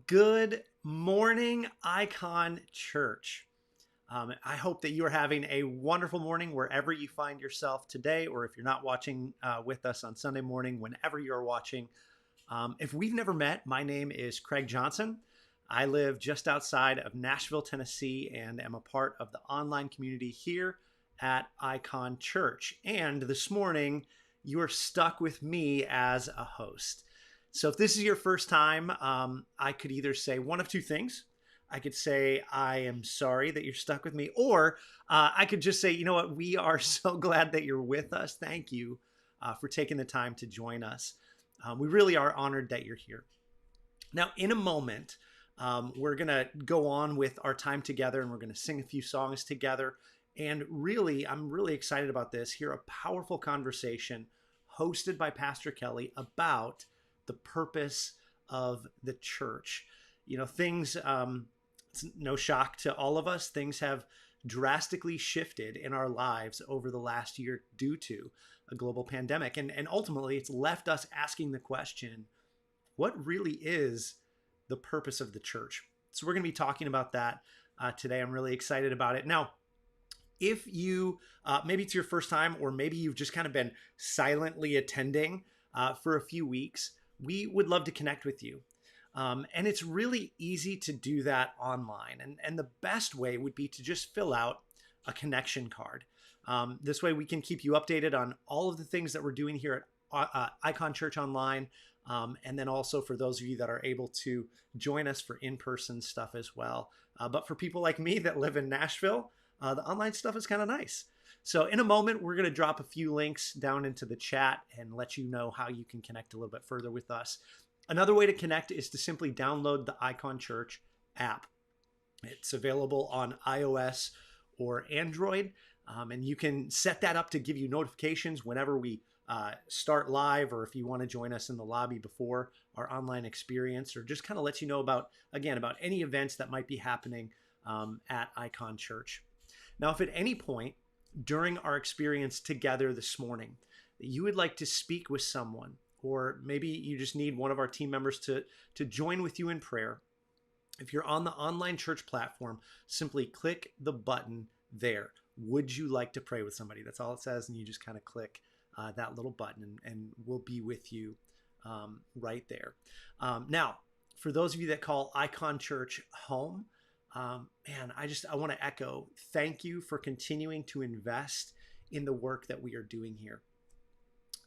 Good morning, Icon Church. I hope that you are having a wonderful morning wherever you find yourself today, or if you're not watching with us on Sunday morning, whenever you're watching. If we've never met, my name is Craig Johnson. I live just outside of Nashville, Tennessee, and am a part of the online community here at Icon Church. And this morning, you are stuck with me as a host. So if this is your first time, I could either say one of two things. I could say, I am sorry that you're stuck with me, or I could just say, you know what, we are so glad that you're with us. Thank you for taking the time to join us. We really are honored that you're here. Now, in a moment, we're going to go on with our time together, and we're going to sing a few songs together. And really, I'm really excited about this. Hear a powerful conversation hosted by Pastor Kelly about the purpose of the church. You know, things, it's no shock to all of us, things have drastically shifted in our lives over the last year due to a global pandemic. And ultimately, it's left us asking the question, what really is the purpose of the church? So we're going to be talking about that today. I'm really excited about it. Now, if you, maybe it's your first time, or maybe you've just kind of been silently attending for a few weeks, we would love to connect with you. And it's really easy to do that online. And the best way would be to just fill out a connection card. This way we can keep you updated on all of the things that we're doing here at Icon Church Online. And then also for those of you that are able to join us for in-person stuff as well. But for people like me that live in Nashville, the online stuff is kind of nice. So in a moment, we're going to drop a few links down into the chat and let you know how you can connect a little bit further with us. Another way to connect is to simply download the Icon Church app. It's available on iOS or Android, and you can set that up to give you notifications whenever we start live, or if you want to join us in the lobby before our online experience, or just kind of let you know about any events that might be happening at Icon Church. Now, if at any point during our experience together this morning that you would like to speak with someone, or maybe you just need one of our team members to join with you in prayer, if you're on the online church platform, simply click the button there. Would you like to pray with somebody? That's all it says, and you just kind of click that little button, and we'll be with you right there. Now, for those of you that call Icon Church home, I want to echo, thank you for continuing to invest in the work that we are doing here.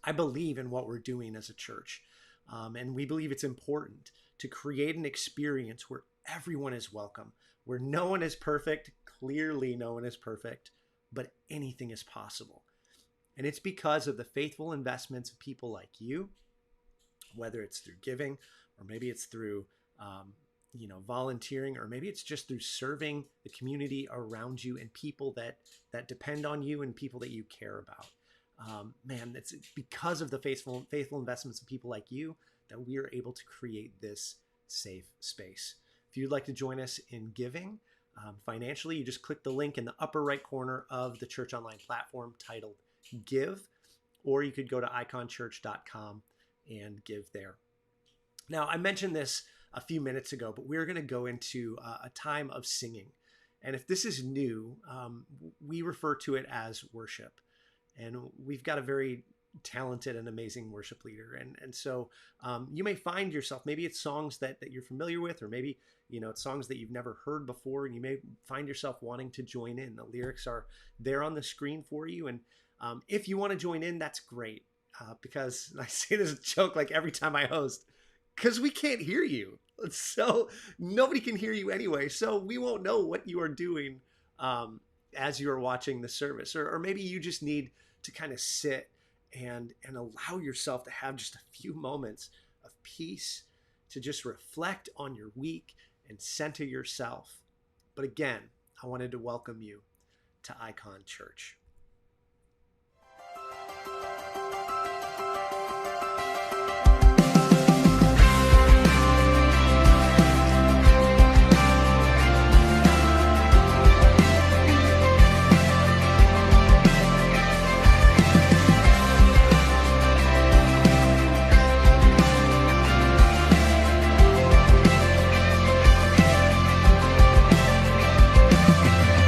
I believe in what we're doing as a church, and we believe it's important to create an experience where everyone is welcome, where no one is perfect. Clearly, no one is perfect, but anything is possible. And it's because of the faithful investments of people like you, whether it's through giving, or maybe it's through volunteering, or maybe it's just through serving the community around you and people that depend on you and people that you care about. It's because of the faithful investments of people like you that we are able to create this safe space. If you'd like to join us in giving financially, you just click the link in the upper right corner of the Church Online platform titled Give, or you could go to iconchurch.com and give there. Now, I mentioned this a few minutes ago, but we're going to go into a time of singing. And if this is new, we refer to it as worship. And we've got a very talented and amazing worship leader. And so you may find yourself, maybe it's songs that you're familiar with, or maybe, it's songs that you've never heard before, and you may find yourself wanting to join in. The lyrics are there on the screen for you. And if you want to join in, that's great. Because I say this as a joke like every time I host, because we can't hear you. So nobody can hear you anyway. So we won't know what you are doing as you are watching the service. Or maybe you just need to kind of sit and allow yourself to have just a few moments of peace, to just reflect on your week and center yourself. But again, I wanted to welcome you to Icon Church.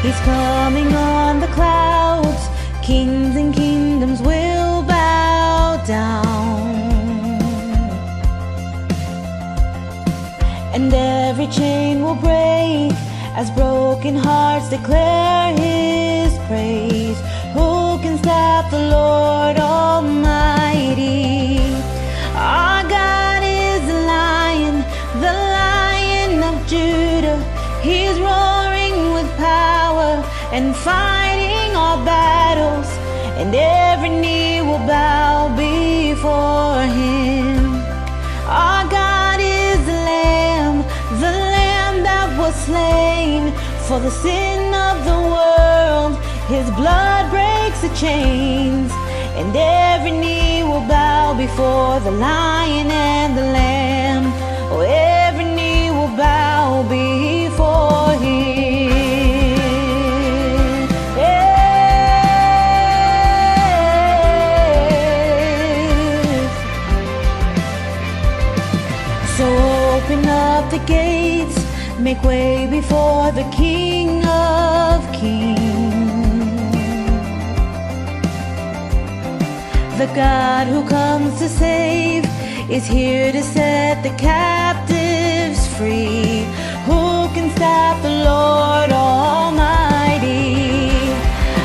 He's coming on the clouds. Kings and kingdoms will bow down, and every chain will break as broken hearts declare His praise. Who can stop the Lord Almighty? Our God is the Lion of Judah. He's roaring with power and fighting our battles, and every knee will bow before Him. Our God is the Lamb that was slain for the sin of the world. His blood breaks the chains, and every knee will bow before the Lion and the Lamb. Oh, every knee will bow before Him. So open up the gates, make way before the King of Kings. The God who comes to save is here to set the captives free. Who can stop the Lord Almighty?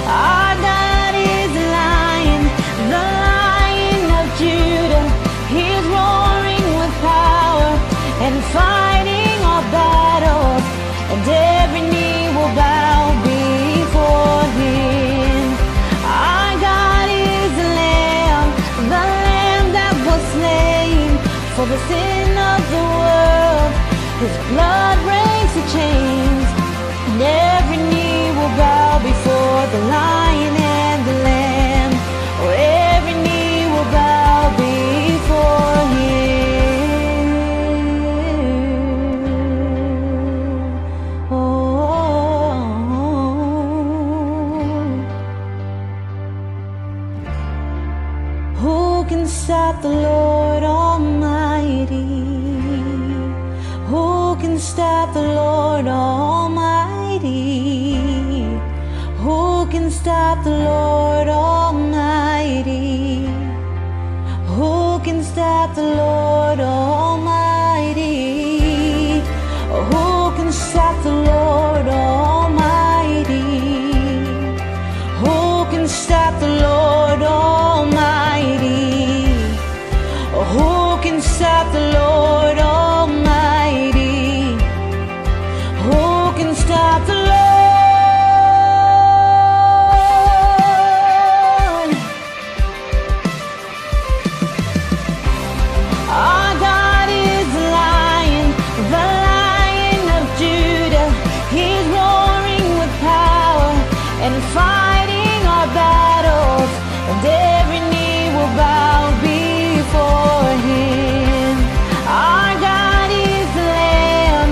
Our God is the Lion of Judah. He's roaring with power and fighting our battles, and every knee will bow before Him. Our God is the Lamb that was slain for the sin of the world. His blood breaks the chains, and every knee will bow before the Lion and the Lamb. Oh, every knee will bow before Him. Who can stop the Lord Almighty? Who can stop the Lord Almighty? Who can stop the Lord Almighty? Who can stop the Lord Almighty? Who can stop the Lord Almighty? Who can stop the Lord Almighty? Who can stop the Lord Almighty? Who can stop the Lord? Our God is the Lion of Judah. He's roaring with power and fighting our battles, and every knee will bow before Him. Our God is the Lamb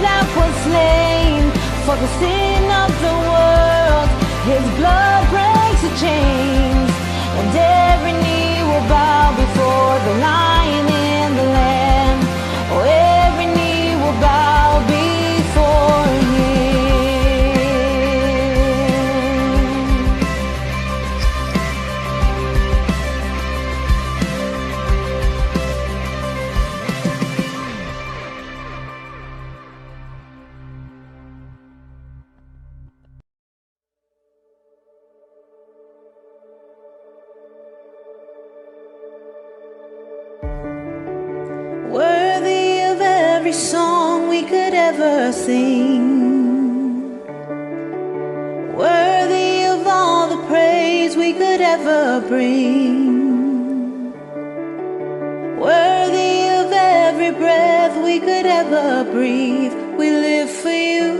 that was slain for the sin of the world. His blood breaks the chains, and every knee will bow before the Lion and the Lamb. Oh, every knee will bow before Him. Worthy of every song we could ever sing, worthy of all the praise we could ever bring, worthy of every breath we could ever breathe. We live for You,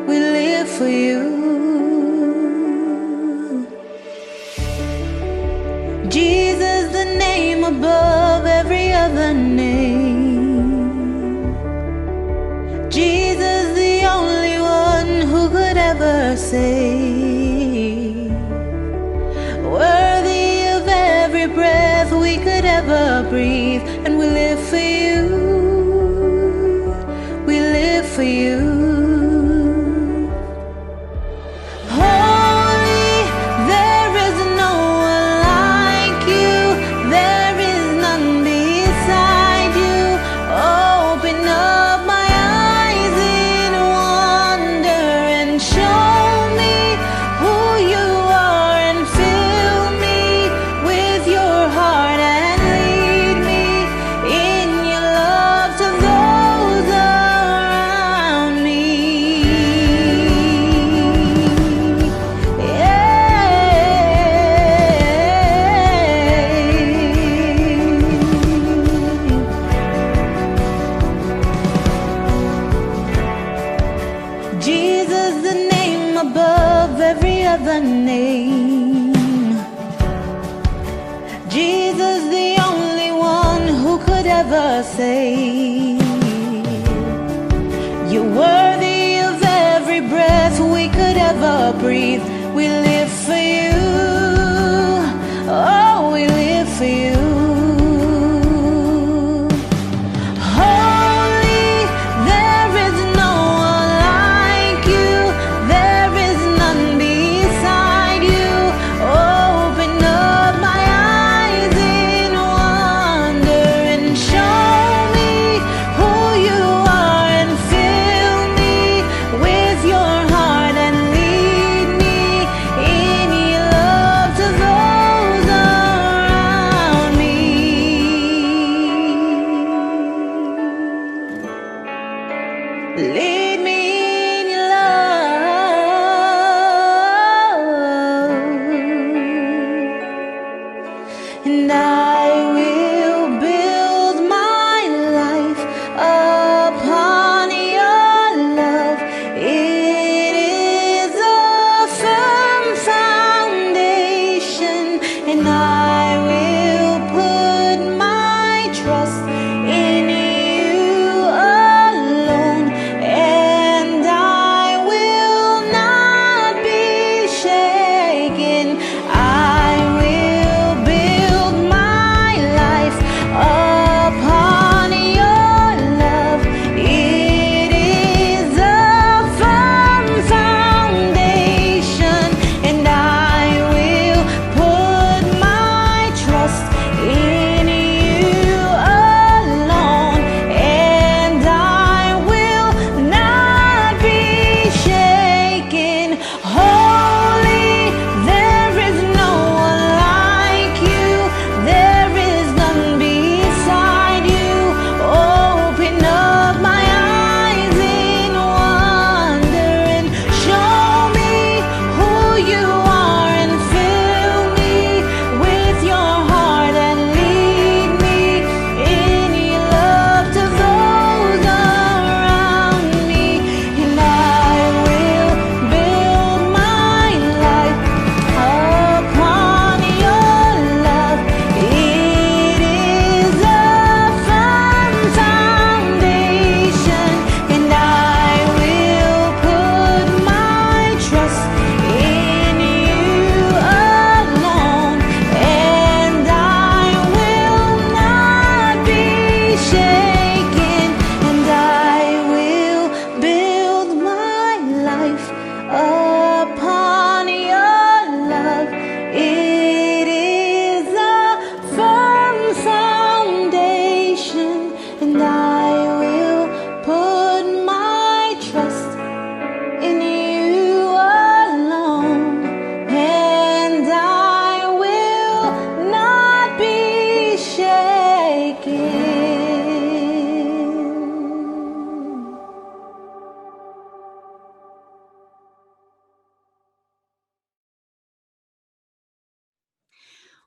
we live for You. Jesus, the name above every other name. Jesus, the only one who could ever save. Worthy of every breath we could ever breathe. And we live for You, we live for You. above every other name. Jesus, the only one who could ever save. You're worthy of every breath we could ever breathe. We live for you. Oh, we live for you. Holy, there is no one like you. There is none beside you. Open up my eyes in wonder and show me who you are, and fill me with your heart and lead me in your love to those around me. Lead me in your love, and I will build my life upon your love. It is a firm foundation, and I will put my trust in you alone, and I will not be shaken. I will build my life upon your love. It is a firm foundation, and I will put my trust in you alone, and I will not be shaken. Holy, there is no one like you. There is none beside you. Open up my eyes in wonder and show me who you are, and fill me with your heart and lead me in your love to those around me. And I will build my life upon your love. It is a firm foundation, and I will put my trust in you alone, and I will not be shaken, and I will build my life upon your love. It is a firm foundation, and I will put my trust in you alone, and I will not be shaken.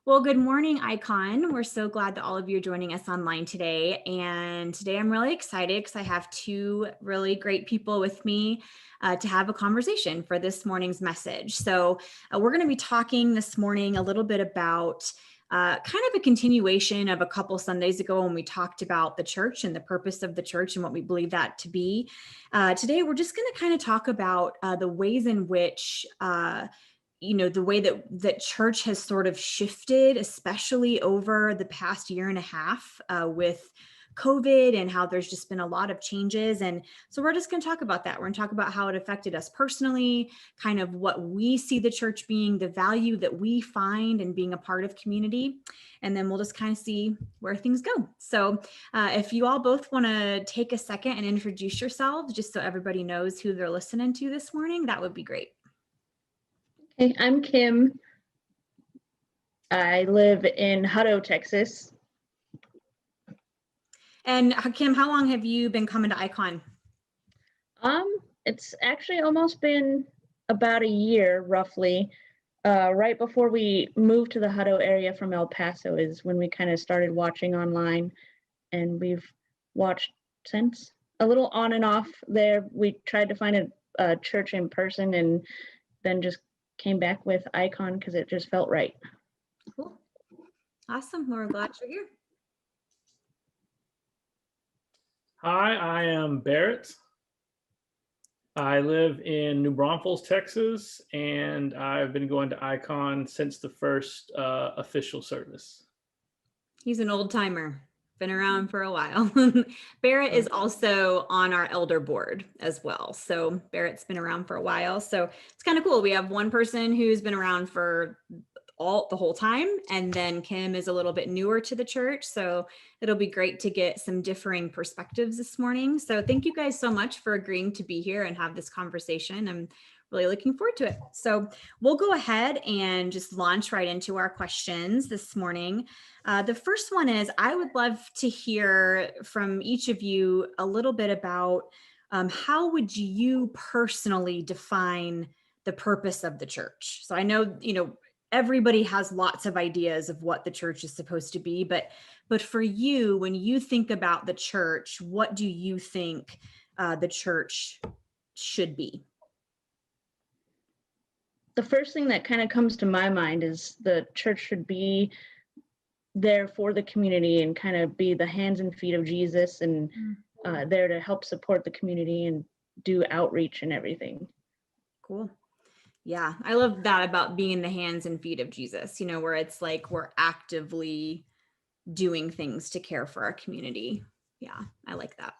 Well, good morning, Icon. We're so glad that all of you are joining us online today. And today I'm really excited because I have two really great people with me to have a conversation for this morning's message. So we're going to be talking this morning a little bit about kind of a continuation of a couple Sundays ago when we talked about the church and the purpose of the church and what we believe that to be. Today, we're just going to kind of talk about the ways in which the way that church has sort of shifted, especially over the past year and a half with COVID, and how there's just been a lot of changes. And so we're just going to talk about that. We're going to talk about how it affected us personally, kind of what we see the church being, the value that we find in being a part of community. And then we'll just kind of see where things go. So if you all both want to take a second and introduce yourselves, just so everybody knows who they're listening to this morning, that would be great. Hey, I'm Kim. I live in Hutto, Texas. And Kim, how long have you been coming to Icon? It's actually almost been about a year, roughly. Right before we moved to the Hutto area from El Paso is when we kind of started watching online, and we've watched since. A little on and off there. We tried to find church in person, and then just came back with Icon because it just felt right. Cool. Awesome. We're glad you're here. Hi, I am Barrett. I live in New Braunfels, Texas, and I've been going to Icon since the first official service. He's an old timer, been around for a while. Barrett is also on our elder board as well. So Barrett's been around for a while. So it's kind of cool. We have one person who's been around for the whole time, and then Kim is a little bit newer to the church. So it'll be great to get some differing perspectives this morning. So thank you guys so much for agreeing to be here and have this conversation. I'm really looking forward to it. So we'll go ahead and just launch right into our questions this morning. The first one is, I would love to hear from each of you a little bit about how would you personally define the purpose of the church? So I know, everybody has lots of ideas of what the church is supposed to be, but for you, when you think about the church, what do you think the church should be? The first thing that kind of comes to my mind is the church should be there for the community and kind of be the hands and feet of Jesus, and there to help support the community and do outreach and everything. Cool. Yeah, I love that about being in the hands and feet of Jesus, where it's like we're actively doing things to care for our community. Yeah, I like that.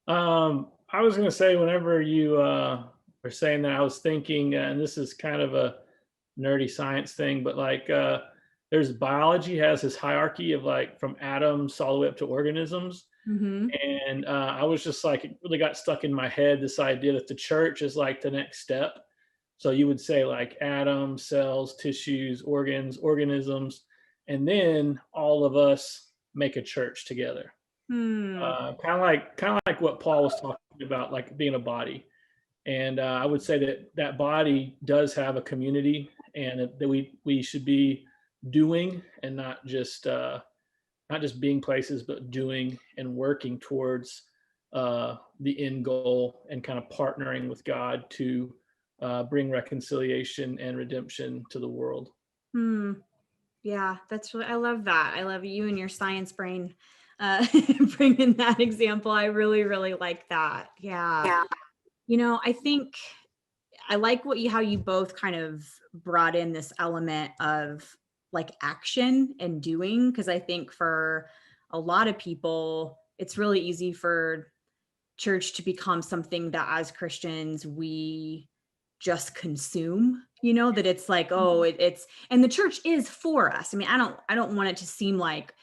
I was going to say, whenever you were saying that, I was thinking, and this is kind of a nerdy science thing, but like there's biology has this hierarchy of like from atoms all the way up to organisms. Mm-hmm. And I was just like, it really got stuck in my head, this idea that the church is like the next step. So you would say like atoms, cells, tissues, organs, organisms, and then all of us make a church together. Kind of like what Paul was talking about, like being a body. And I would say that body does have a community, and that we should be doing and not just being places, but doing and working towards the end goal, and kind of partnering with God to bring reconciliation and redemption to the world. Yeah, I love that. I love you and your science brain bringing that example. I really, really like that. Yeah. I think I like how you both kind of brought in this element of like action and doing, because I think for a lot of people, it's really easy for church to become something that as Christians we just consume, that it's like, oh, it's and the church is for us. I mean, I don't want it to seem like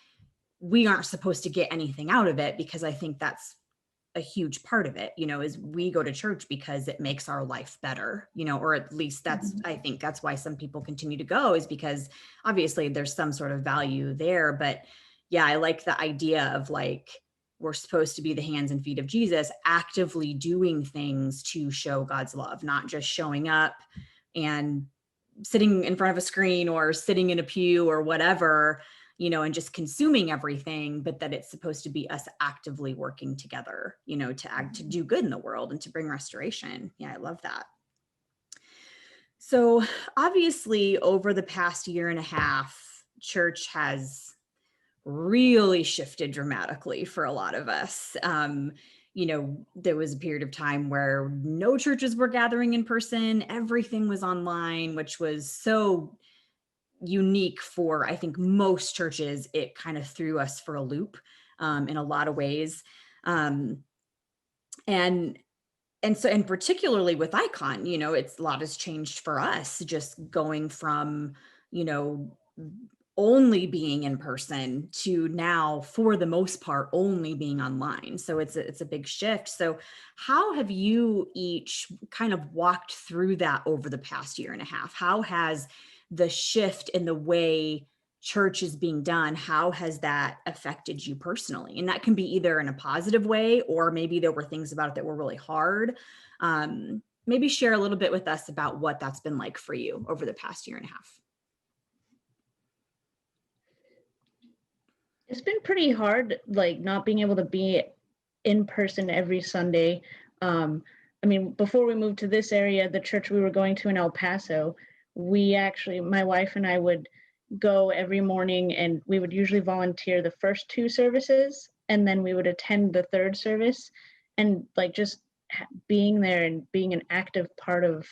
we aren't supposed to get anything out of it, because I think that's a huge part of it, is we go to church because it makes our life better, or at least I think that's why some people continue to go, is because obviously there's some sort of value there. But yeah, I like the idea of like, we're supposed to be the hands and feet of Jesus, actively doing things to show God's love, not just showing up and sitting in front of a screen or sitting in a pew or whatever, and just consuming everything, but that it's supposed to be us actively working together, to do good in the world and to bring restoration. Yeah, I love that. So obviously over the past year and a half, church has really shifted dramatically for a lot of us. There was a period of time where no churches were gathering in person. Everything was online, which was so unique for, I think, most churches. It kind of threw us for a loop in a lot of ways. And particularly with Icon, it's a lot has changed for us, just going from, only being in person to now, for the most part, only being online. So it's a big shift. So how have you each kind of walked through that over the past year and a half? How has the shift in the way church is being done, how has that affected you personally? And that can be either in a positive way, or maybe there were things about it that were really hard. Maybe share a little bit with us about what that's been like for you over the past year and a half. It's been pretty hard, like not being able to be in person every Sunday. I mean, before we moved to this area, the church we were going to in El Paso, we actually, my wife and I would go every morning, and we would usually volunteer the first two services, and then we would attend the third service. And like just being there and being an active part of,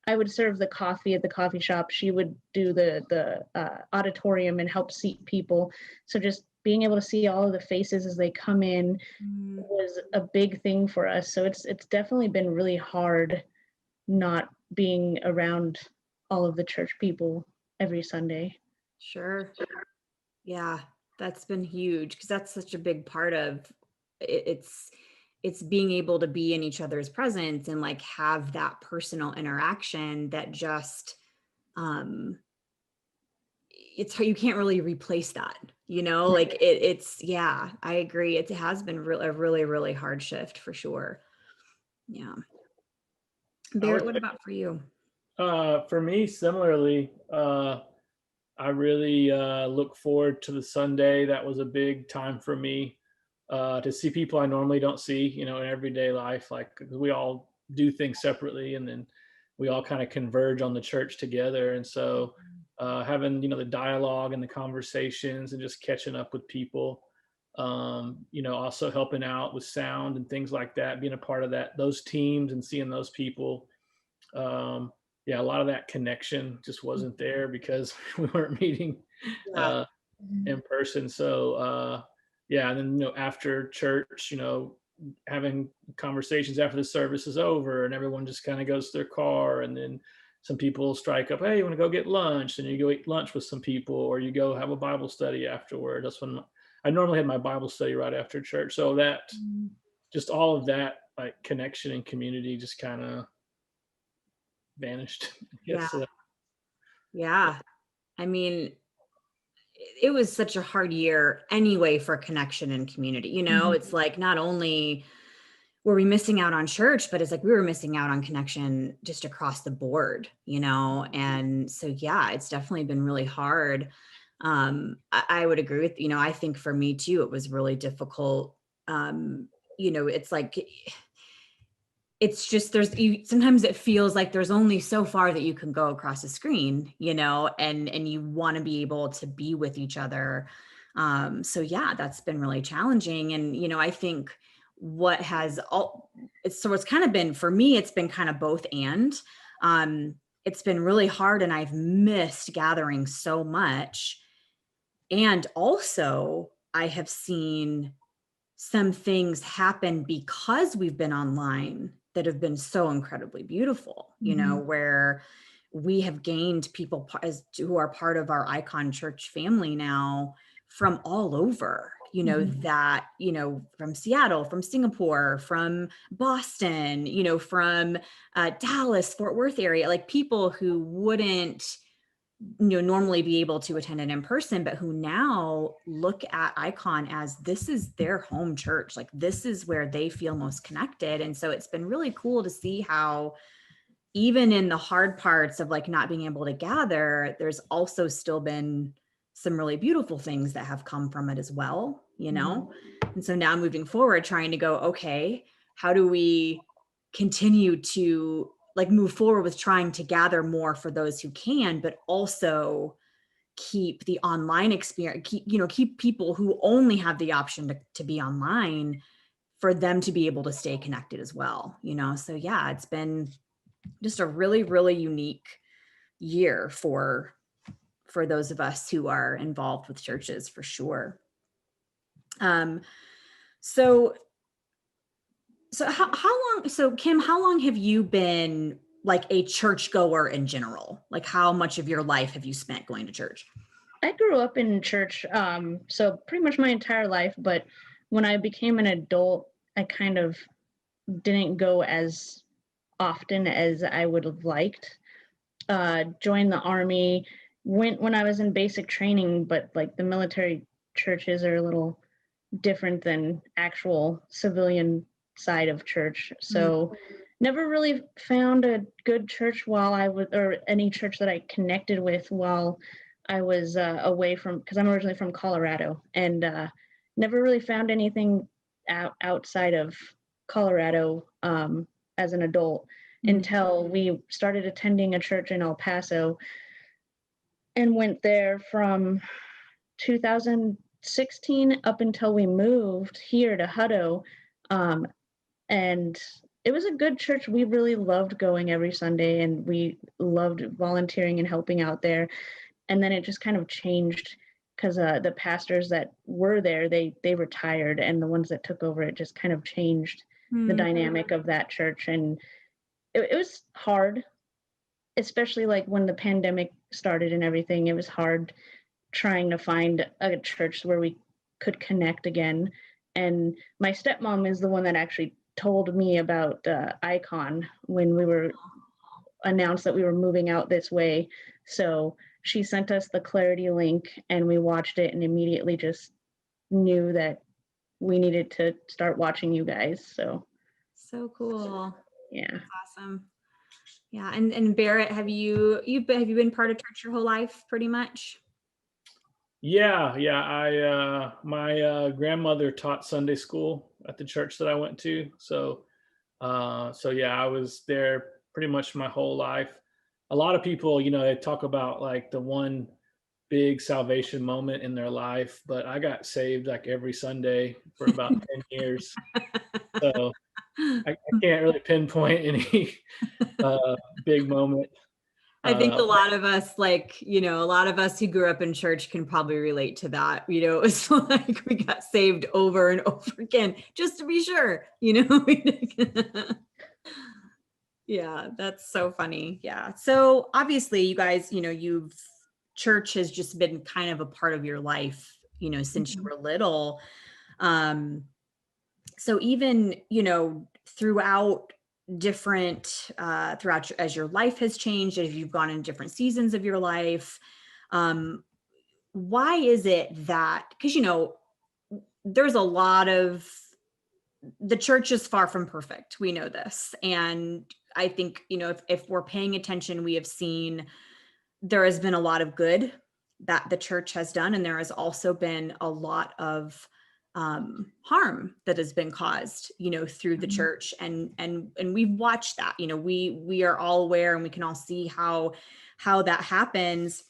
I would serve the coffee at the coffee shop. She would do the auditorium and help seat people. So just being able to see all of the faces as they come in was a big thing for us. So it's definitely been really hard not being around all of the church people every Sunday. Sure. Yeah, that's been huge because that's such a big part of it. It's being able to be in each other's presence and like have that personal interaction that just it's hard, you can't really replace that, like it's yeah, I agree. It has been a really, really hard shift for sure. Yeah. Barrett, what about for you? For me, similarly, I really look forward to the Sunday. That was a big time for me to see people I normally don't see, in everyday life. Like we all do things separately, and then we all kind of converge on the church together. And so having, the dialogue and the conversations and just catching up with people, also helping out with sound and things like that, being a part of those teams and seeing those people. Yeah, a lot of that connection just wasn't there because we weren't meeting in person. So yeah, and then after church, having conversations after the service is over, and everyone just kind of goes to their car, and then some people strike up, hey, you want to go get lunch? And you go eat lunch with some people, or you go have a Bible study afterward. That's when I normally had my Bible study right after church. So that just all of that like connection and community just kind of vanished. Yeah. I mean, it was such a hard year anyway for connection and community. It's like not only were we missing out on church, but it's like we were missing out on connection just across the board, and so yeah, it's definitely been really hard. I would agree with, I think for me too, it was really difficult. It's like it's just sometimes it feels like there's only so far that you can go across a screen, and you want to be able to be with each other. So yeah, that's been really challenging. And, I think it's kind of been, for me, it's been kind of both. And it's been really hard, and I've missed gathering so much. And also I have seen some things happen because we've been online that have been so incredibly beautiful, where we have gained people who are part of our Icon Church family now from all over, that, from Seattle, from Singapore, from Boston, from Dallas, Fort Worth area, like people who wouldn't normally be able to attend it in person, but who now look at Icon as this is their home church. Like this is where they feel most connected. And so it's been really cool to see how even in the hard parts of like not being able to gather, there's also still been some really beautiful things that have come from it as well, And so now moving forward, trying to go, okay, how do we continue to like move forward with trying to gather more for those who can, but also keep the online experience, keep people who only have the option to be online, for them to be able to stay connected as well, So yeah, it's been just a really, really unique year for those of us who are involved with churches, for sure. So Kim, how long have you been like a churchgoer in general? Like how much of your life have you spent going to church? I grew up in church, so pretty much my entire life, but when I became an adult, I kind of didn't go as often as I would have liked. Joined the Army, went when I was in basic training, but like the military churches are a little different than actual civilian side of church. So never really found a good church or any church that I connected with while I was away from, because I'm originally from Colorado, and never really found anything outside of Colorado as an adult until we started attending a church in El Paso, and went there from 2016 up until we moved here to Hutto. And it was a good church. We really loved going every Sunday, and we loved volunteering and helping out there. And then it just kind of changed because the pastors that were there, they retired, and the ones that took over, it just kind of changed the dynamic of that church. And it was hard, especially like when the pandemic started and everything. It was hard trying to find a church where we could connect again. And my stepmom is the one that actually told me about Icon when we were announced that we were moving out this way. So she sent us the Clarity link, and we watched it and immediately just knew that we needed to start watching you guys. So cool. Yeah. That's awesome. Yeah. And Barrett, have you been part of church your whole life pretty much? Yeah. My grandmother taught Sunday school at the church that I went to. So yeah, I was there pretty much my whole life. A lot of people, they talk about like the one big salvation moment in their life, but I got saved like every Sunday for about 10 years. So I can't really pinpoint any big moment. I think a lot of us, a lot of us who grew up in church can probably relate to that. It was like we got saved over and over again, just to be sure, Yeah, that's so funny. Yeah. So obviously you guys, church has just been kind of a part of your life, since you were little. So even, throughout as your life has changed, as you've gone in different seasons of your life, why is it that, because, there's a lot of, the church is far from perfect. We know this. And I think, if we're paying attention, we have seen there has been a lot of good that the church has done. And there has also been a lot of harm that has been caused, through the church. And we've watched that, we are all aware, and we can all see how that happens.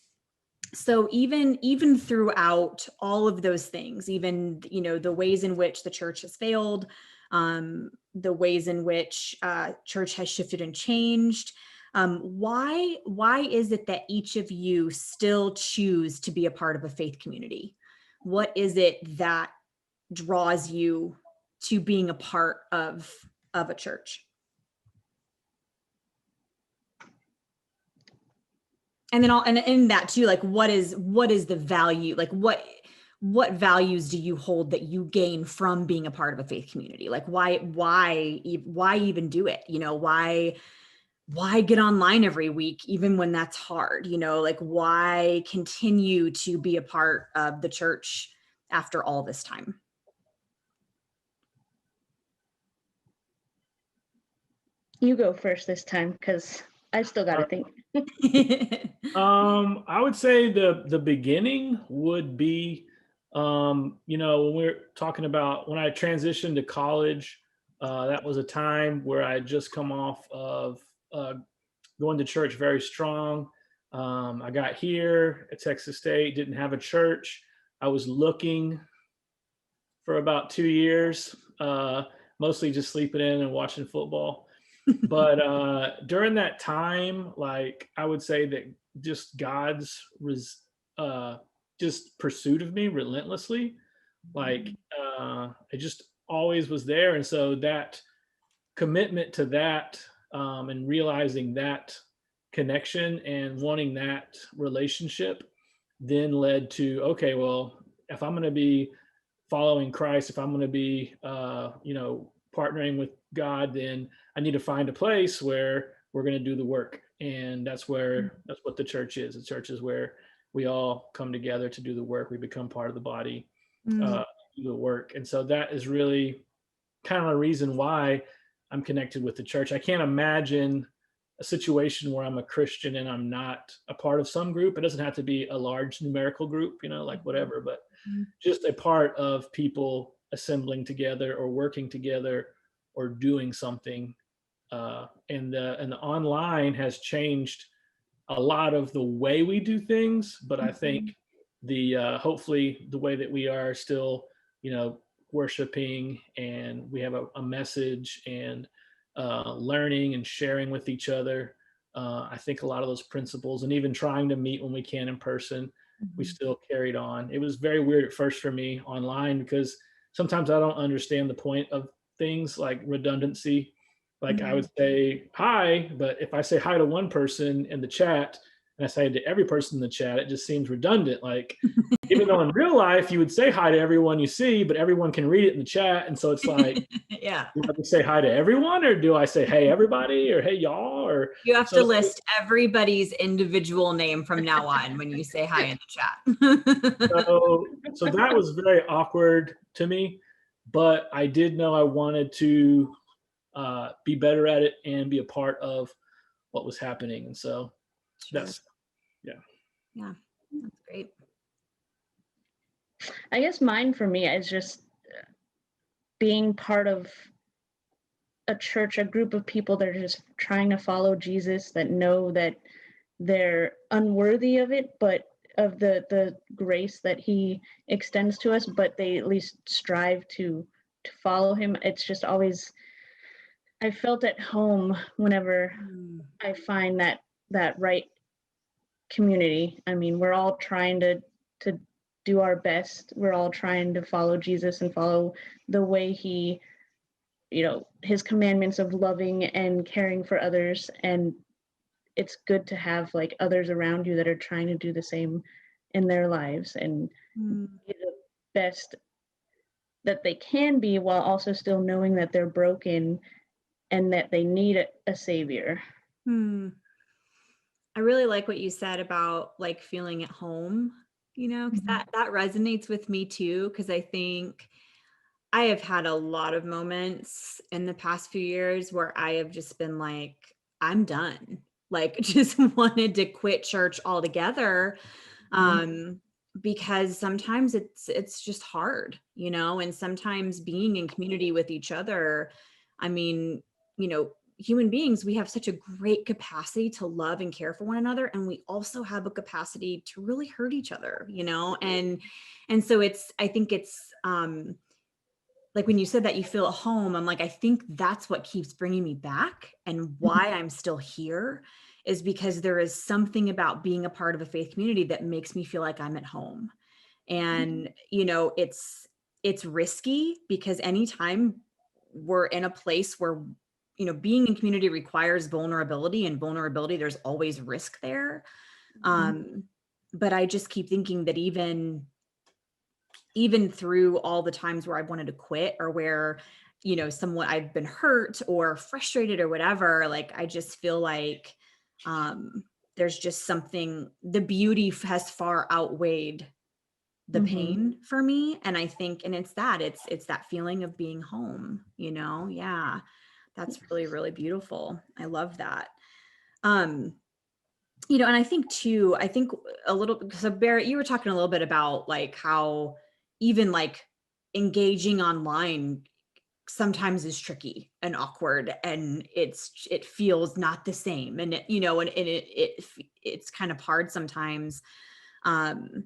So even throughout all of those things, even, the ways in which the church has failed, the ways in which church has shifted and changed, why is it that each of you still choose to be a part of a faith community? What is it that draws you to being a part of a church? And then and in that too, like what is the value? Like what values do you hold that you gain from being a part of a faith community? Like why even do it? Why get online every week, even when that's hard? Like why continue to be a part of the church after all this time? You go first this time, because I still got to think. I would say the beginning would be, when we're talking about when I transitioned to college, that was a time where I had just come off of going to church very strong. I got here at Texas State, didn't have a church. I was looking for about 2 years, mostly just sleeping in and watching football. But during that time, like I would say that just God's just pursuit of me relentlessly, like it just always was there. And so that commitment to that, and realizing that connection and wanting that relationship then led to, okay, well, if I'm going to be following Christ, if I'm going to be, partnering with God, then I need to find a place where we're going to do the work. And that's what the church is. The church is where we all come together to do the work. We become part of the body, do the work. And so that is really kind of a reason why I'm connected with the church. I can't imagine a situation where I'm a Christian and I'm not a part of some group. It doesn't have to be a large numerical group, like whatever, but just a part of people assembling together or working together or doing something. And the online has changed a lot of the way we do things, but I think the hopefully the way that we are still, worshiping, and we have a message, and learning and sharing with each other. I think a lot of those principles, and even trying to meet when we can in person, we still carried on. It was very weird at first for me online, because sometimes I don't understand the point of things like redundancy. Like I would say hi, but if I say hi to one person in the chat and I say to every person in the chat, it just seems redundant. Like, even though in real life you would say hi to everyone you see, but everyone can read it in the chat. And so it's like, Yeah. do I have to say hi to everyone, or do I say, hey, everybody, or hey, y'all? Or You have so to list everybody's individual name from now on when you say hi in the chat. so that was very awkward to me, but I did know I wanted to be better at it and be a part of what was happening. And so that's, Yeah, that's great. I guess mine for me is just being part of a church, a group of people that are just trying to follow Jesus, that know that they're unworthy of it, but of the grace that he extends to us, but they at least strive to follow him. It's just always, I felt at home whenever I find that right community. I mean, we're all trying to do our best. We're all trying to follow Jesus and follow the way he, his commandments of loving and caring for others. And it's good to have like others around you that are trying to do the same in their lives and be the best that they can be, while also still knowing that they're broken and that they need a savior. I really like what you said about like feeling at home, because that resonates with me too. Because I think I have had a lot of moments in the past few years where I have just been like, I'm done. Like, just wanted to quit church altogether. Because sometimes it's just hard, and sometimes being in community with each other, I mean, human beings, we have such a great capacity to love and care for one another, and we also have a capacity to really hurt each other, and so I think it's like when you said that you feel at home, I'm like, I think that's what keeps bringing me back, and why I'm still here is because there is something about being a part of a faith community that makes me feel like I'm at home. And, it's risky, because anytime we're in a place where, being in community requires vulnerability, and vulnerability, there's always risk there. But I just keep thinking that even through all the times where I've wanted to quit, or where, someone, I've been hurt or frustrated or whatever, like, I just feel like, there's just something, the beauty has far outweighed the pain for me. And I think, and it's that feeling of being home, yeah, that's really, really beautiful. I love that. And I think too, a little, so Barrett, you were talking a little bit about like how even like engaging online sometimes is tricky and awkward, and it feels not the same, and it's kind of hard sometimes. And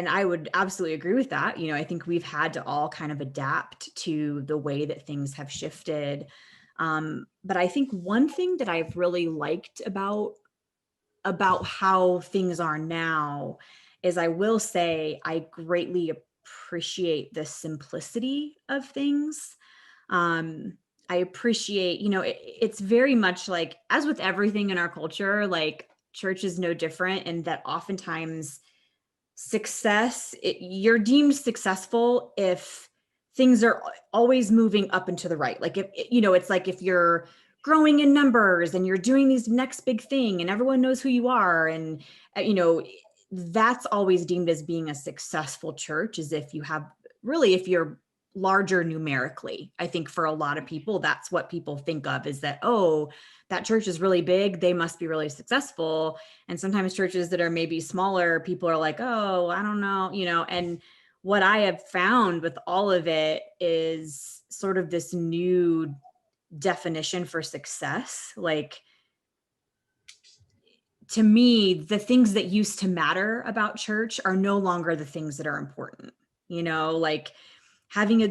I would absolutely agree with that. I think we've had to all kind of adapt to the way that things have shifted. But I think one thing that I've really liked about how things are now is, I will say, I greatly appreciate the simplicity of things. I appreciate, it's very much like, as with everything in our culture, like church is no different, and that oftentimes you're deemed successful if things are always moving up and to the right. Like, if it's like, if you're growing in numbers and you're doing these next big thing and everyone knows who you are, and that's always deemed as being a successful church, is if you're larger numerically. I think for a lot of people, that's what people think of, is that, oh, that church is really big, they must be really successful. And sometimes churches that are maybe smaller, people are like, oh, I don't know, and what I have found with all of it is sort of this new definition for success. Like, to me, the things that used to matter about church are no longer the things that are important. Like having a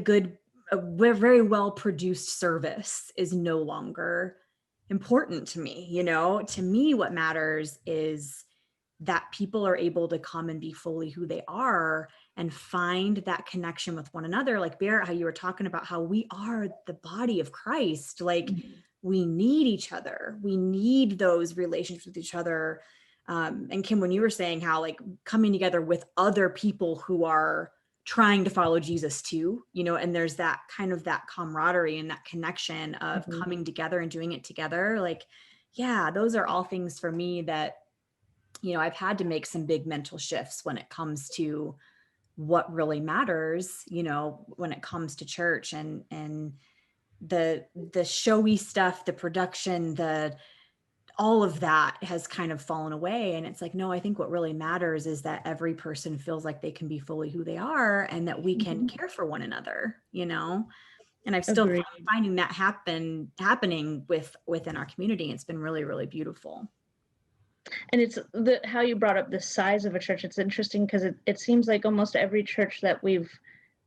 very well produced service is no longer important to me. To me, what matters is that people are able to come and be fully who they are and find that connection with one another. Like Barrett, how you were talking about how we are the body of Christ. Like we need each other. We need those relationships with each other. And Kim, when you were saying how like coming together with other people who are trying to follow Jesus too, and there's that kind of that camaraderie and that connection of coming together and doing it together. Like, yeah, those are all things for me that, I've had to make some big mental shifts when it comes to what really matters, when it comes to church and the showy stuff, the production, all of that has kind of fallen away. And it's like, no, I think what really matters is that every person feels like they can be fully who they are and that we can care for one another, and I've still finding that happening within our community. It's been really, really beautiful. And it's how you brought up the size of a church. It's interesting because it seems like almost every church that we've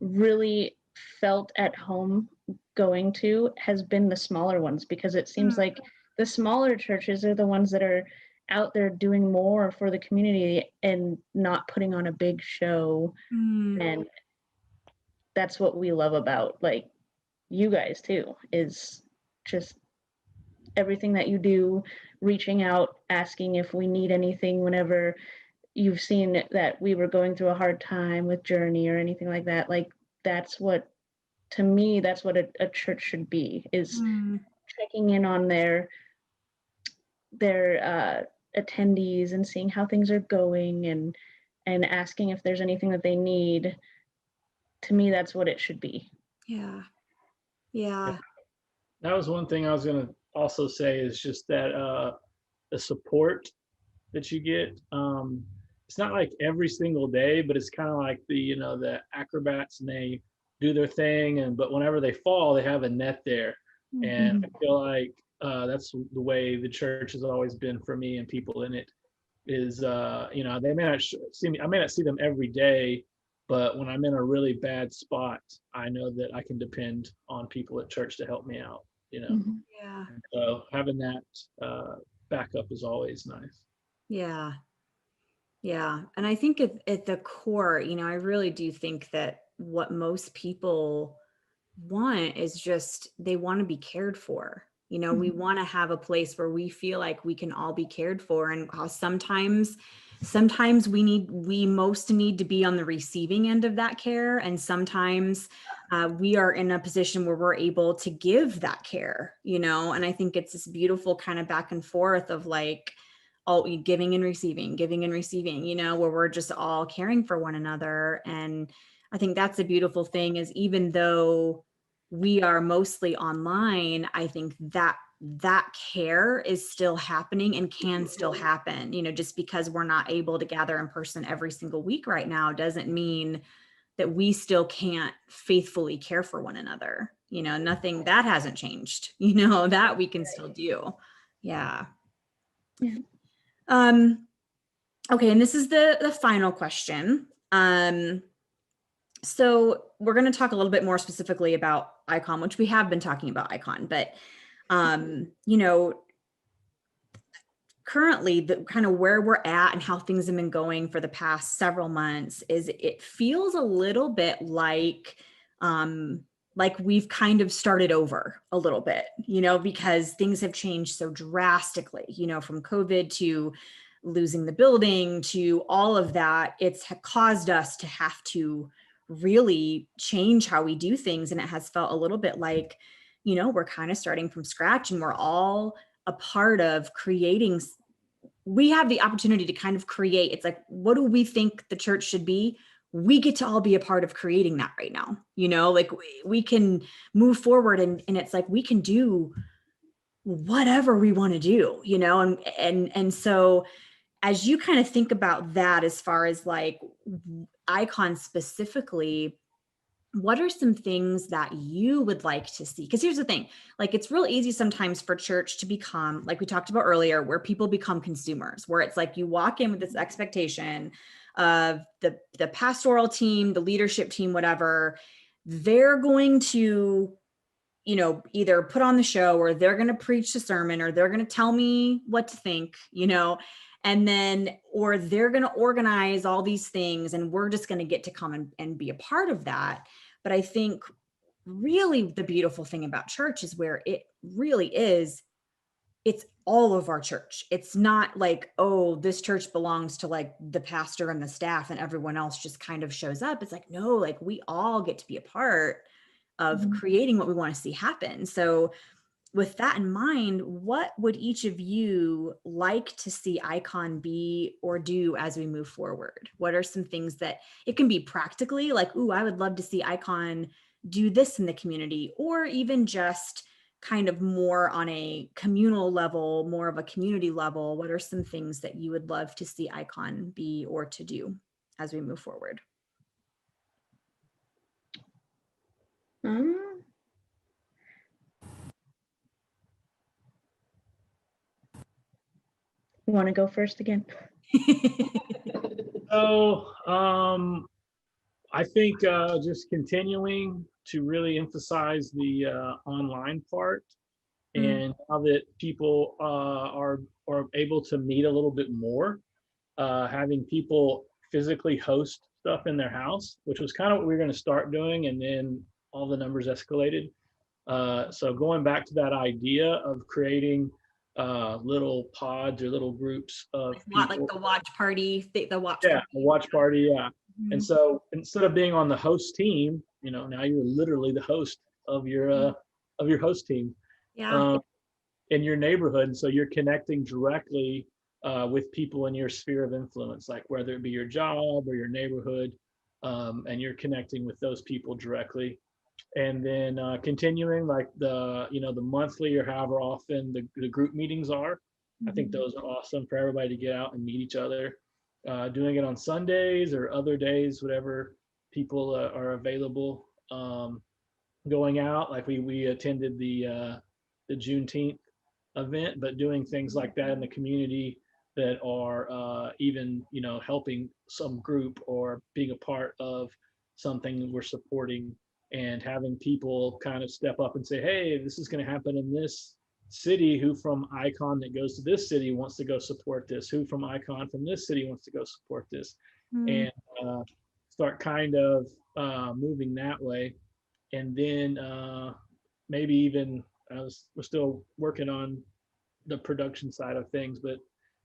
really felt at home going to has been the smaller ones, because it seems like the smaller churches are the ones that are out there doing more for the community and not putting on a big show. And that's what we love about like you guys too, is just everything that you do, reaching out, asking if we need anything whenever you've seen that we were going through a hard time with Journey or anything like that. Like that's what, to me, that's what a church should be, is checking in on their attendees and seeing how things are going and asking if there's anything that they need. To me, that's what it should be. Yeah. That was one thing I was going to also say, is just that the support that you get. It's not like every single day, but it's kind of like the acrobats, and they do their thing, but whenever they fall, they have a net there. And I feel like that's the way the church has always been for me and people in it. Is they may not see me, I may not see them every day, but when I'm in a really bad spot, I know that I can depend on people at church to help me out. Yeah. So having that backup is always nice. Yeah. And I think at the core, I really do think that what most people want is just, they want to be cared for. We want to have a place where we feel like we can all be cared for, and how sometimes we most need to be on the receiving end of that care. And sometimes we are in a position where we're able to give that care, and I think it's this beautiful kind of back and forth of like, giving and receiving, where we're just all caring for one another. And I think that's a beautiful thing, is even though we are mostly online, I think that care is still happening and can still happen. Just because we're not able to gather in person every single week right now doesn't mean that we still can't faithfully care for one another. Nothing that hasn't changed, that we can still do. Yeah. Okay. And this is the final question. So we're going to talk a little bit more specifically about Icon, which we have been talking about Icon, but, currently the kind of where we're at and how things have been going for the past several months is it feels a little bit like we've kind of started over a little bit, because things have changed so drastically, from COVID to losing the building to all of that. It's caused us to have to really change how we do things. And it has felt a little bit like, we're kind of starting from scratch, and we're all a part of creating. We have the opportunity to kind of create. It's like, what do we think the church should be? We get to all be a part of creating that right now. Like we can move forward, and it's like, we can do whatever we want to do, and so as you kind of think about that, as far as like, Icon specifically, what are some things that you would like to see? Because here's the thing, like it's real easy sometimes for church to become, like we talked about earlier, where people become consumers, where it's like you walk in with this expectation of the pastoral team, the leadership team, whatever, they're going to, you know, either put on the show or they're going to preach the sermon or they're going to tell me what to think, you know, and then, or they're going to organize all these things and we're just going to get to come and be a part of that. But I think really the beautiful thing about church is where it really is, it's all of our church. It's not like, oh, this church belongs to like the pastor and the staff and everyone else just kind of shows up. It's like, no, like we all get to be a part of creating what we want to see happen. So with that in mind, what would each of you like to see Icon be or do as we move forward? What are some things that it can be practically like, ooh, I would love to see Icon do this in the community, or even just kind of more on a communal level, more of a community level? What are some things that you would love to see Icon be or to do as we move forward? You want to go first again? So I think just continuing to really emphasize the online part, and now that people are able to meet a little bit more, having people physically host stuff in their house, which was kind of what we were going to start doing, and then all the numbers escalated. So going back to that idea of creating little pods or little groups of people, like the watch party, the watch yeah, party. a watch party, yeah. Mhm. And so instead of being on the host team, you know, now you're literally the host of your host team Yeah. in your neighborhood. And so you're connecting directly with people in your sphere of influence, like whether it be your job or your neighborhood, and you're connecting with those people directly. And then continuing like the monthly or however often the group meetings are. I think those are awesome for everybody to get out and meet each other. Doing it on Sundays or other days, whatever people are available. Going out, like we attended the Juneteenth event, but doing things like that in the community that are even helping some group or being a part of something we're supporting, and having people kind of step up and say, hey, this is going to happen in this city. Who from Icon that goes to this city wants to go support this? Who from Icon from this city wants to go support this? And start kind of moving that way. And then maybe even we're still working on the production side of things, but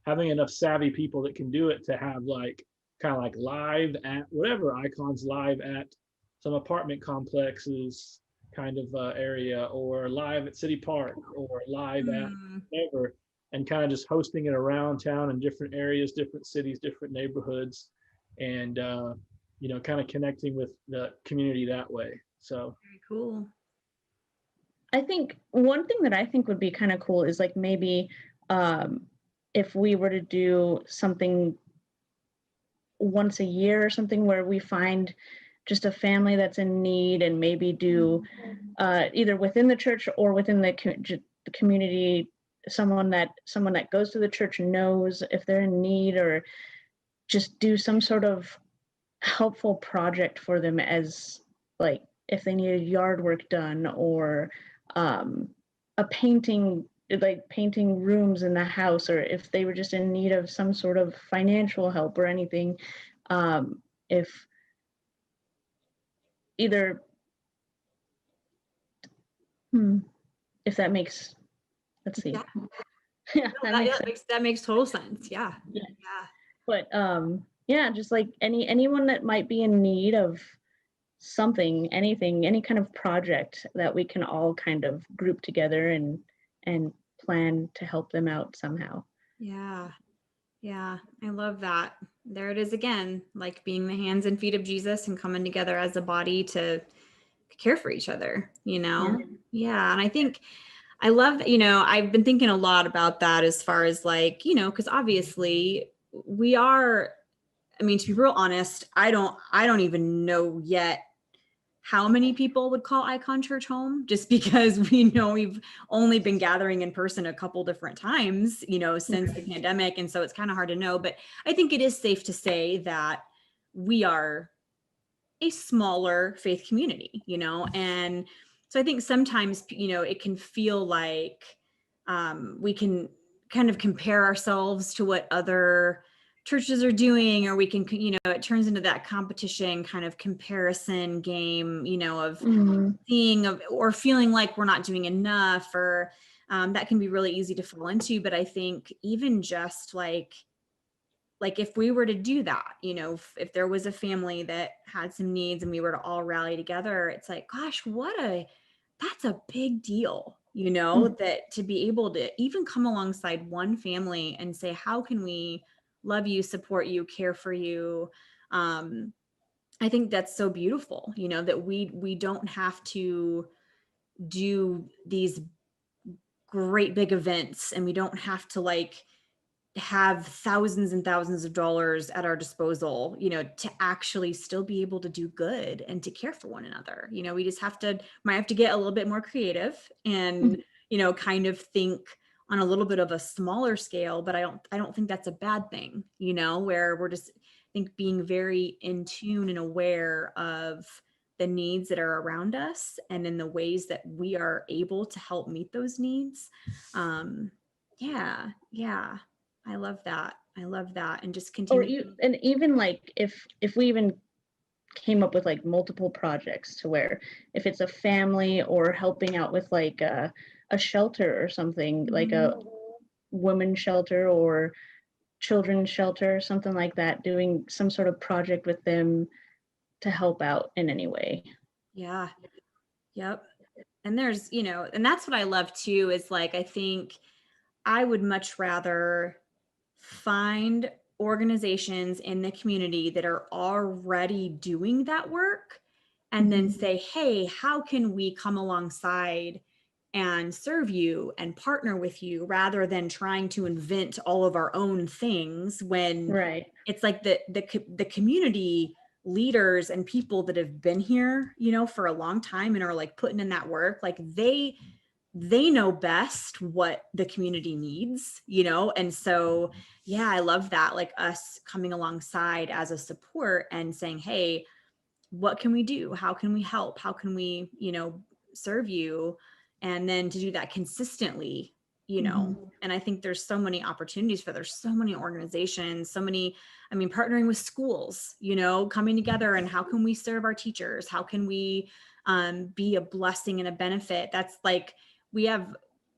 having enough savvy people that can do it to have like kind of like live at whatever Icon's live at some apartment complexes kind of area, or live at City Park, or live at whatever, and kind of just hosting it around town in different areas, different cities, different neighborhoods, and kind of connecting with the community that way. So Very cool. I think one thing that I think would be kind of cool is like maybe if we were to do something once a year or something where we find just a family that's in need, and maybe do either within the church or within the community, someone that goes to the church knows if they're in need, or just do some sort of helpful project for them, as like if they needed yard work done, or a painting, like painting rooms in the house, or if they were just in need of some sort of financial help or anything. If either if that makes, let's see. Yeah, that makes total sense. Yeah. But yeah, just like anyone that might be in need of something, anything, any kind of project that we can all kind of group together and plan to help them out somehow. Yeah, I love that. There it is again, like being the hands and feet of Jesus and coming together as a body to care for each other, Yeah. And I think I love, I've been thinking a lot about that as far as like, because obviously we are I mean, to be real honest, I don't even know yet how many people would call Icon Church home, just because we know we've only been gathering in person a couple different times, since the pandemic. And so it's kind of hard to know, but I think it is safe to say that we are a smaller faith community, and so I think sometimes, it can feel like we can kind of compare ourselves to what other churches are doing, or we can, it turns into that competition kind of comparison game, of seeing or feeling like we're not doing enough, or that can be really easy to fall into. But I think even just like if we were to do that, if there was a family that had some needs and we were to all rally together, it's like, gosh, that's a big deal, that to be able to even come alongside one family and say, how can we love you, support you, care for you? I think that's so beautiful, that we don't have to do these great big events, and we don't have to have thousands and thousands of dollars at our disposal, to actually still be able to do good and to care for one another. We just might have to get a little bit more creative and, kind of think on a little bit of a smaller scale, but I don't think that's a bad thing, where we're just, I think, being very in tune and aware of the needs that are around us and in the ways that we are able to help meet those needs. Yeah. I love that. And just continue. And even like if we even came up with like multiple projects to where if it's a family or helping out with like a shelter or something, like a women's shelter or children's shelter or something like that, doing some sort of project with them to help out in any way. Yeah. Yep. And there's, and that's what I love too, is like, I think I would much rather find organizations in the community that are already doing that work and then say, hey, how can we come alongside and serve you and partner with you, rather than trying to invent all of our own things, when it's like the community leaders and people that have been here, for a long time and are like putting in that work, like they know best what the community needs, and so, yeah, I love that, like us coming alongside as a support and saying, hey, what can we do? How can we help? How can we, serve you? And then to do that consistently, and I think there's so many opportunities there's so many organizations, partnering with schools, coming together, and how can we serve our teachers? How can we be a blessing and a benefit? That's like,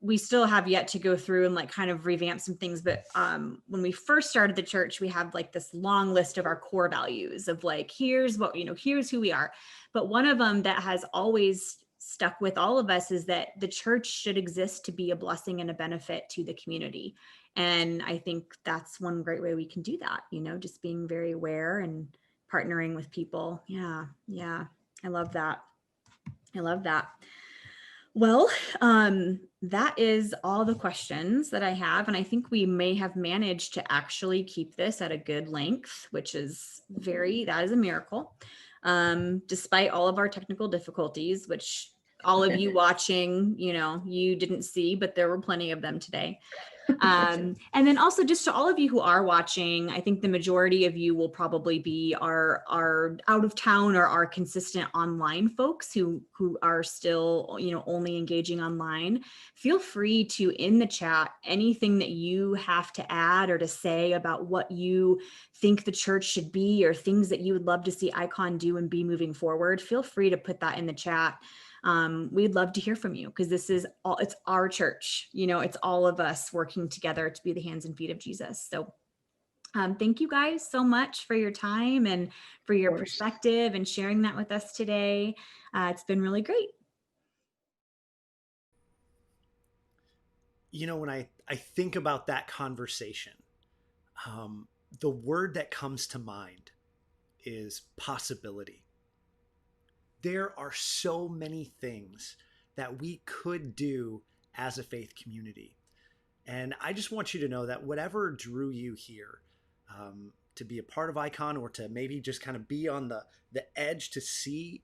we still have yet to go through and like kind of revamp some things. But when we first started the church, we have like this long list of our core values of like, here's what, here's who we are. But one of them that has always stuck with all of us is that the church should exist to be a blessing and a benefit to the community. And I think that's one great way we can do that, just being very aware and partnering with people. Yeah. I love that. Well, that is all the questions that I have. And I think we may have managed to actually keep this at a good length, which is that is a miracle. Despite all of our technical difficulties, which all of you watching, you didn't see, but there were plenty of them today. And then also just to all of you who are watching, I think the majority of you will probably be our out of town or our consistent online folks who are still, only engaging online. Feel free to, in the chat, anything that you have to add or to say about what you think the church should be, or things that you would love to see Icon do and be moving forward. Feel free to put that in the chat. We'd love to hear from you, because it's our church, it's all of us working together to be the hands and feet of Jesus. So thank you guys so much for your time and for your perspective and sharing that with us today. It's been really great. When I think about that conversation, the word that comes to mind is possibility. There are so many things that we could do as a faith community. And I just want you to know that whatever drew you here to be a part of Icon, or to maybe just kind of be on the edge to see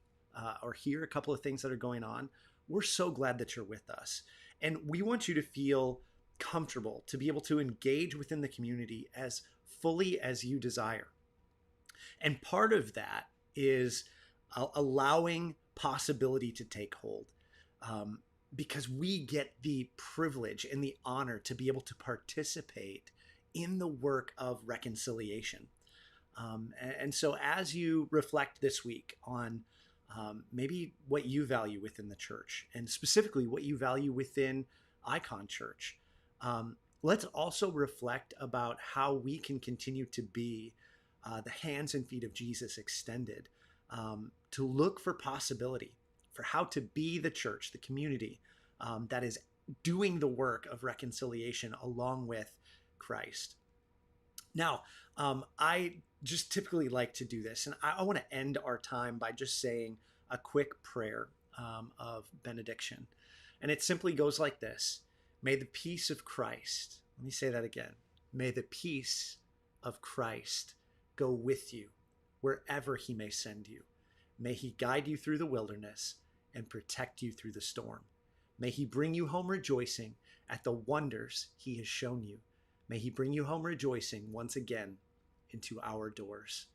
or hear a couple of things that are going on, we're so glad that you're with us. And we want you to feel comfortable to be able to engage within the community as fully as you desire. And part of that is allowing possibility to take hold, because we get the privilege and the honor to be able to participate in the work of reconciliation. And so as you reflect this week on maybe what you value within the church, and specifically what you value within Icon Church, let's also reflect about how we can continue to be the hands and feet of Jesus extended, to look for possibility, for how to be the church, the community that is doing the work of reconciliation along with Christ. Now, I just typically like to do this, and I want to end our time by just saying a quick prayer of benediction. And it simply goes like this: may the peace of Christ, let me say that again, may the peace of Christ go with you wherever he may send you. May he guide you through the wilderness and protect you through the storm. May he bring you home rejoicing at the wonders he has shown you. May he bring you home rejoicing once again into our doors.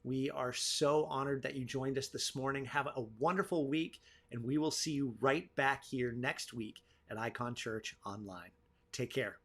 We are so honored that you joined us this morning. Have a wonderful week, and we will see you right back here next week at Icon Church Online. Take care.